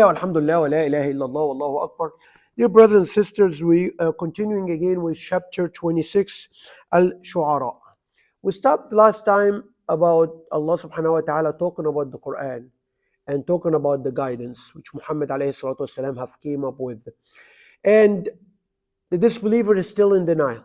Alhamdulillah, wa la ilaha illallah, wallahu akbar. Dear brothers and sisters, we are continuing again with chapter 26, Al-Shu'ara. We stopped last time about Allah subhanahu wa ta'ala talking about the Quran and talking about the guidance which Muhammad alayhi salatu wasalam have came up with. And the disbeliever is still in denial.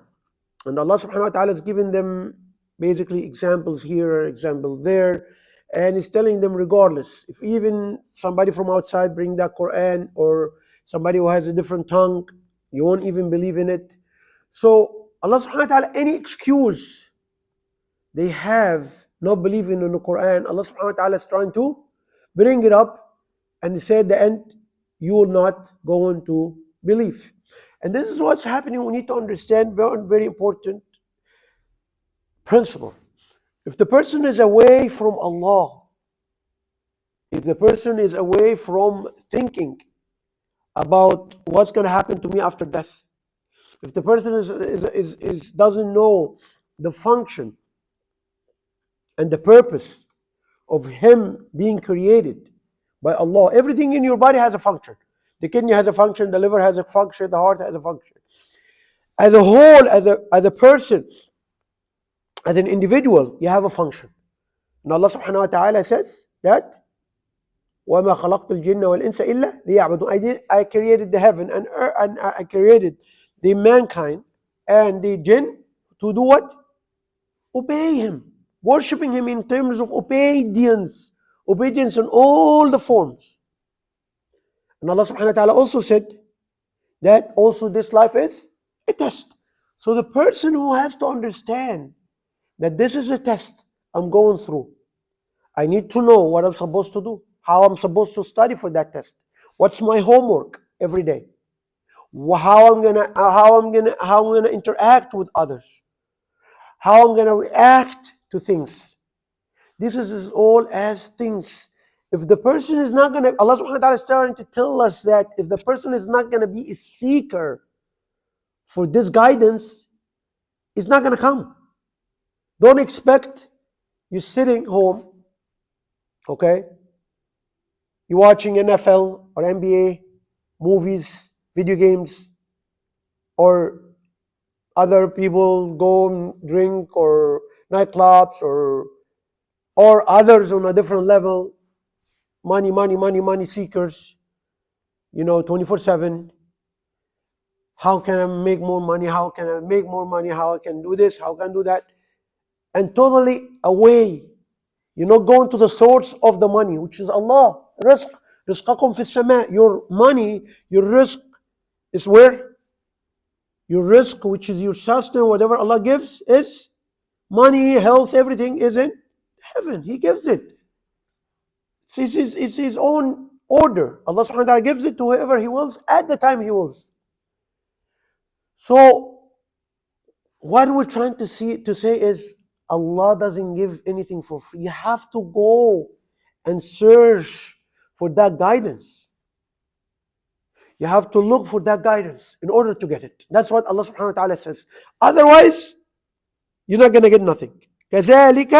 And Allah subhanahu wa ta'ala has given them basically examples here, example there, and He's telling them regardless, if even somebody from outside bring that Quran or somebody who has a different tongue, you won't even believe in it. So Allah subhanahu wa ta'ala, any excuse they have not believing in the Quran, Allah subhanahu wa ta'ala is trying to bring it up and He said at the end, you will not go on to believe. And this is what's happening. We need to understand very, very important principle. If the person is away from Allah, if the person is away from thinking about what's going to happen to me after death, if the person is doesn't know the function and the purpose of him being created by Allah, everything in your body has a function. The kidney has a function, the liver has a function, the heart has a function. As a whole, as a person, as an individual, you have a function. And Allah subhanahu wa ta'ala says that وَمَا خَلَقْتُ الْجِنَّ وَالْإِنسَ إِلَّا لِيَعْبُدُونَ. I created the heaven and earth, and I created the mankind and the jinn to do what? Obey Him. Worshipping Him in terms of obedience. Obedience in all the forms. And Allah subhanahu wa ta'ala also said that also this life is a test. So the person who has to understand that this is a test I'm going through, I need to know what I'm supposed to do, how I'm supposed to study for that test, what's my homework every day, how I'm gonna interact with others, how I'm gonna react to things. This is all as things. If the person is not gonna, Allah subhanahu wa ta'ala is starting to tell us that if the person is not gonna be a seeker for this guidance, it's not gonna come. Don't expect you sitting home, okay? You're watching NFL or NBA, movies, video games, or other people go and drink or nightclubs or others on a different level, money seekers, 24/7. How can I make more money? How can I make more money? How I can do this? How can I do that? And totally away. You're not going to the source of the money, which is Allah. Rizqakum fi sama. Your money, your rizq is where? Your rizq, which is your sustenance, whatever Allah gives, is money, health, everything is in heaven. He gives it. It's His own order. Allah subhanahu wa ta'ala gives it to whoever He wills at the time He wills. So what we're trying to say is Allah doesn't give anything for free. You have to go and search for that guidance. You have to look for that guidance in order to get it. That's what Allah subhanahu wa ta'ala says. Otherwise, you're not going to get nothing. كَذَلِكَ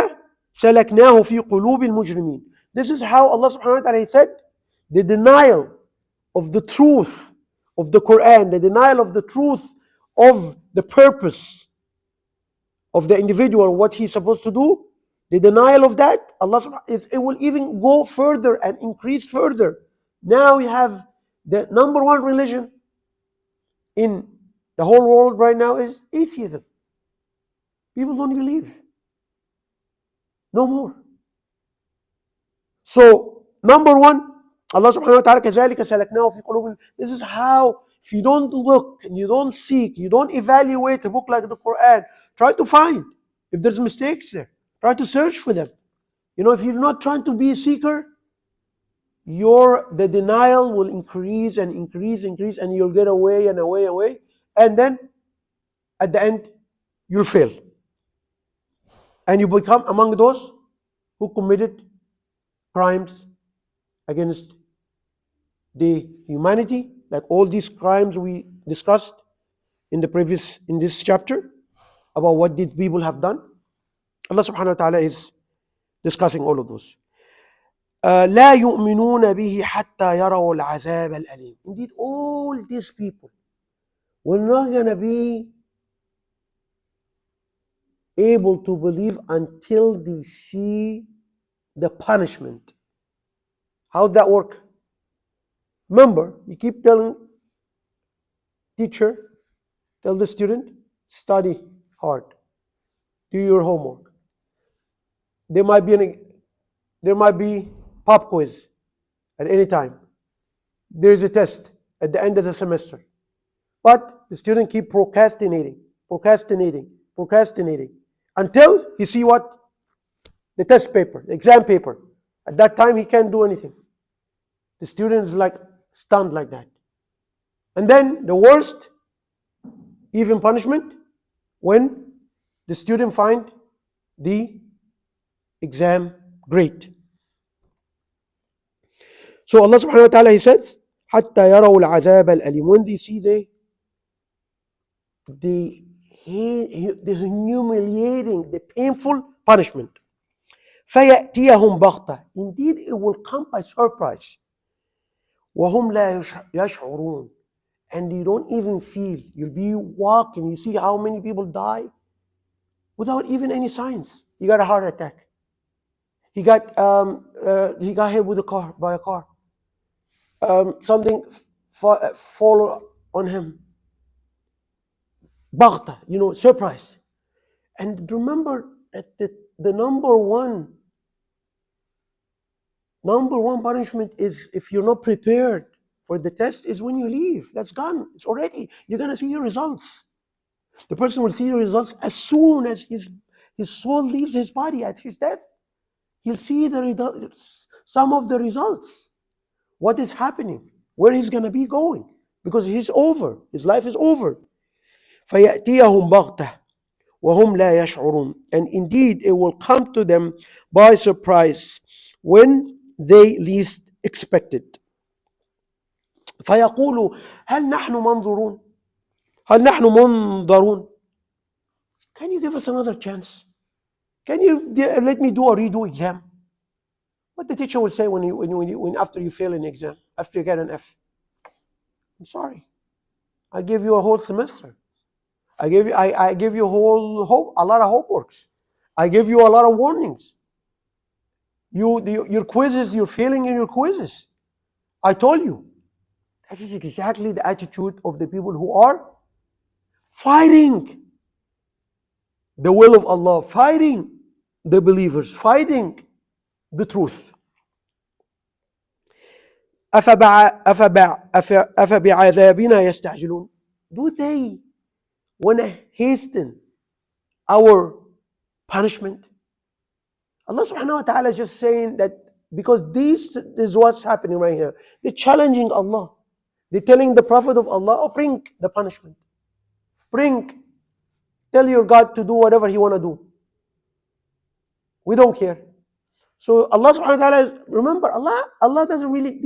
سَلَكْنَاهُ فِي قُلُوبِ الْمُجْرِمِينَ. This is how Allah subhanahu wa ta'ala said, the denial of the truth of the Quran, the denial of the truth of the purpose of the individual, what he's supposed to do, the denial of that, Allah, it will even go further and increase further. Now we have the number one religion in the whole world right now is atheism. People don't believe. No more. So, number one, Allah subhanahu wa ta'ala, كَذَلِكَ سَلَكْنَاهُ فِي قُلُوبِ. This is how, if you don't look and you don't seek, you don't evaluate a book like the Quran, try to find if there's mistakes there. Try to search for them. If you're not trying to be a seeker, the denial will increase and increase, and you'll get away and away. And then, at the end, you'll fail. And you become among those who committed crimes against the humanity, like all these crimes we discussed in this chapter about what these people have done. Allah subhanahu wa ta'ala is discussing all of those. لا يؤمنون به حتى يروا العذاب الأليم. Indeed, all these people were not going to be able to believe until they see the punishment. How'd that work? Remember, you keep telling teacher, tell the student, study hard, do your homework. There might be pop quiz at any time. There is a test at the end of the semester. But the student keep procrastinating until he see what? The test paper, the exam paper. At that time, he can't do anything. The student is like stunned like that. And then the worst, even punishment, when the student find the exam grade. So Allah subhanahu wa ta'ala, He says, حَتَّى يَرَوْا الْعَذَابَ الْأَلِيمِ. When they see the humiliating, the painful punishment. فَيَأْتِيَهُمْ بَغْتَةً. Indeed, it will come by surprise. وَهُمْ لَا يَشْعُرُونَ. And you don't even feel. You'll be walking. You see how many people die without even any signs. He got a heart attack. He got hit with by a car. Something fall on him. Baghta, surprise. And remember that the number one punishment is, if you're not prepared for the test, is when you leave. That's gone. It's already. You're gonna see your results. The person will see your results as soon as his soul leaves his body at his death. He'll see some of the results. What is happening? Where he's gonna be going? Because he's over. His life is over. فَيَأْتِيَهُمْ بَغْتَةً وَهُمْ لَا يَشْعُرُونَ. And indeed, it will come to them by surprise when they least expect it. فَيَقُولُوا هَلْ نَحْنُ مَنْظُرُونَ هَلْ نَحْنُ مُنْظَرُونَ. Can you give us another chance? Can you let me do a redo exam? What the teacher will say when after you fail an exam, after you get an F. I'm sorry. I gave you a whole semester. I gave you a lot of homeworks. I gave you a lot of warnings. Your quizzes, you're failing in your quizzes. I told you. That is exactly the attitude of the people who are fighting the will of Allah, fighting the believers, fighting the truth. أَفَبِعَذَابِنَا يَسْتَعْجِلُونَ. Do they want to hasten our punishment? Allah subhanahu wa ta'ala is just saying that because this is what's happening right here. They're challenging Allah. They're telling the Prophet of Allah, bring the punishment. Tell your God to do whatever He want to do. We don't care. So Allah subhanahu wa ta'ala, remember, Allah doesn't really,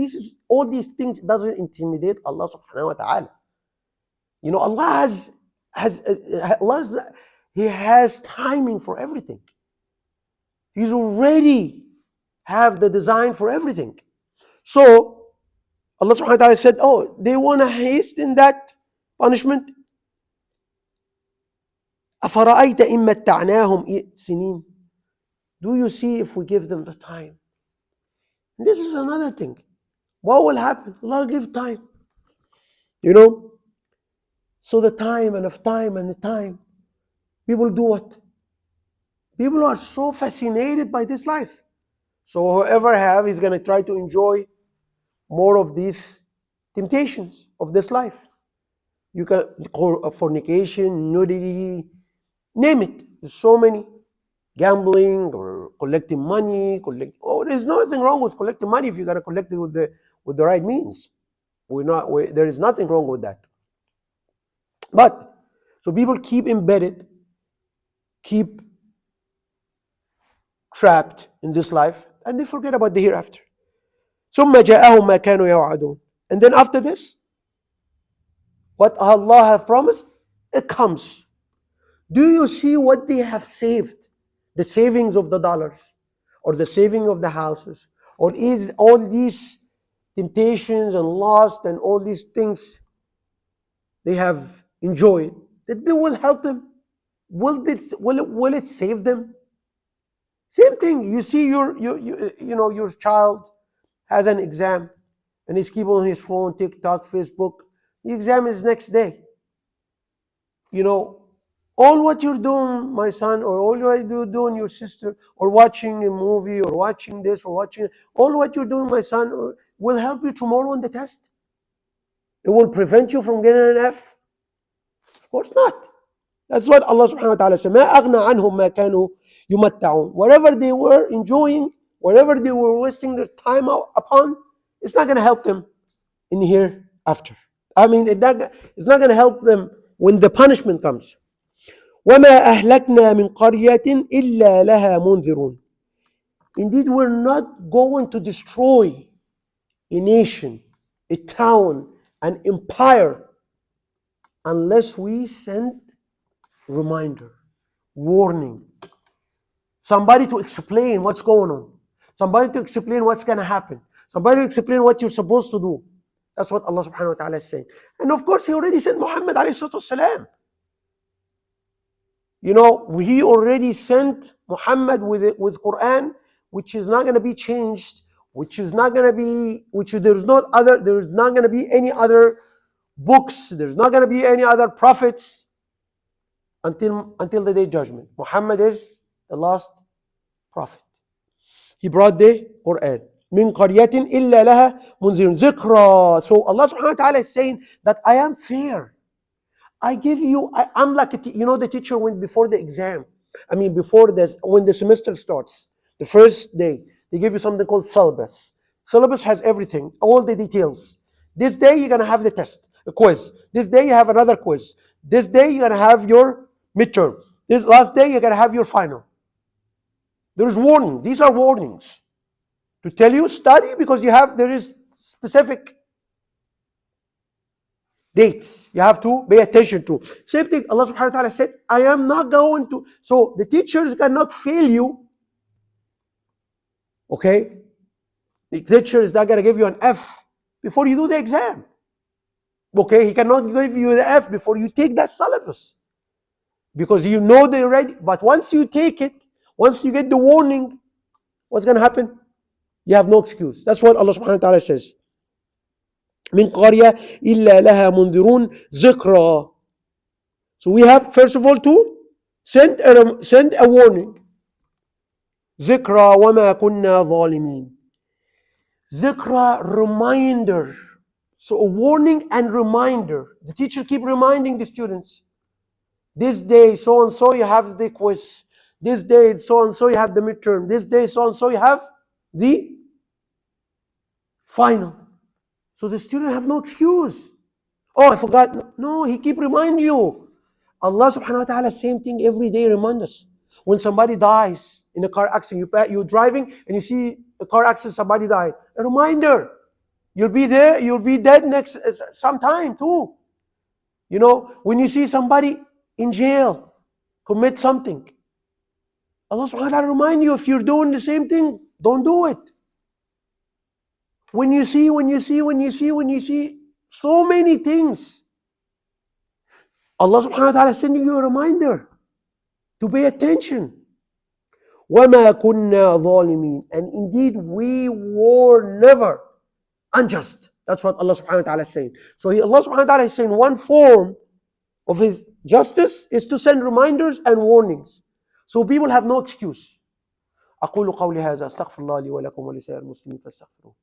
all these things doesn't intimidate Allah subhanahu wa ta'ala. Allah He has timing for everything. He's already have the design for everything. So Allah subhanahu wa ta'ala said, they want to hasten that punishment. أَفَرَأَيْتَ إِن مَّتَّعْنَاهُمْ سِنِينَ. Do you see if we give them the time? And this is another thing. What will happen? Allah will give time. So the time and the time, people do what? People are so fascinated by this life. So whoever he's going to try to enjoy more of these temptations of this life. You can fornication, nudity, name it. There's so many. Gambling or collecting money. There's nothing wrong with collecting money if you got to collect it with the right means. There is nothing wrong with that. But so people keep embedded, keep trapped in this life, and they forget about the hereafter. ثم جاءهم ما كانوا يوعدون. And then after this, what Allah have promised, it comes. Do you see what they have saved? The savings of the dollars, or the saving of the houses, or is all these temptations and lust and all these things they have enjoyed, that they will help them? Will it save them? Same thing. You see your child has an exam and he's keep on his phone, TikTok, Facebook. The exam is next day. You know, all what you're doing, my son, or all what you're doing, your sister, or watching a movie, or watching this, or watching, all what you're doing, my son, will help you tomorrow on the test. It will prevent you from getting an F? Of course not. That's what Allah subhanahu wa ta'ala said. مَا أَغْنَى عَنْهُمْ مَا كَانُوا يُمَتَّعُونَ. Whatever they were enjoying, whatever they were wasting their time upon, it's not going to help them in hereafter. I mean, it's not going to help them when the punishment comes. وَمَا أَهْلَكْنَا مِنْ قَرْيَةٍ إِلَّا لَهَا مُنذِرُونَ. Indeed, we're not going to destroy a nation, a town, an empire, unless we send reminder, warning, somebody to explain what's going on, somebody to explain what's going to happen, somebody to explain what you're supposed to do. That's what Allah subhanahu wa ta'ala is saying. And of course, He already sent Muhammad alayhi salatu wasalam. You know, He already sent Muhammad with Quran, which is not going to be changed, which is not going to be, there's not going to be any other books, there's not going to be any other prophets until the day of judgment. Muhammad is the last prophet. He brought the Quran. Min qaryatin illa laha munzirun zikra. So Allah subhanahu wa ta'ala is saying that I am fair. I give you, I'm like, the teacher when before the exam, when the semester starts, the first day, they give you something called syllabus. Syllabus has everything, all the details. This day you're going to have the test, a quiz. This day you have another quiz. This day you're going to have your midterm. This last day you're going to have your final. There's warning. These are warnings to tell you study because there is specific dates you have to pay attention to. Same thing, Allah subhanahu wa ta'ala said, I am not going to. So the teachers cannot fail you. Okay? The teacher is not going to give you an F before you do the exam. Okay? He cannot give you the F before you take that syllabus. Because you know they're ready. But once you take it, once you get the warning, what's going to happen? You have no excuse. That's what Allah subhanahu wa ta'ala says. من قرية إلا لها منذرون ذكرى. So we have, first of all, to send a warning. ذكرى وما كنا ظالمين. ذكرى, reminder. So a warning and reminder. The teacher keep reminding the students. This day, so and so, you have the quiz. This day, so and so, you have the midterm. This day, so and so, you have the final. So the student have no excuse. Oh, I forgot. No, he keep reminding you. Allah subhanahu wa ta'ala, same thing every day, remind us. When somebody dies in a car accident, you're driving and you see a car accident, somebody died. A reminder. You'll be there, you'll be dead next sometime too. You know, when you see somebody in jail, commit something, Allah subhanahu wa ta'ala remind you, if you're doing the same thing, don't do it. When you see so many things, Allah subhanahu wa ta'ala is sending you a reminder to pay attention. وَمَا كُنَّا ظَالِمِينَ. And indeed, we were never unjust. That's what Allah subhanahu wa ta'ala is saying. So Allah subhanahu wa ta'ala is saying one form of His justice is to send reminders and warnings. So people have no excuse. أقول قولي هذا أستغفر الله لي ولكم ولسائر المسلمين فاستغفروه.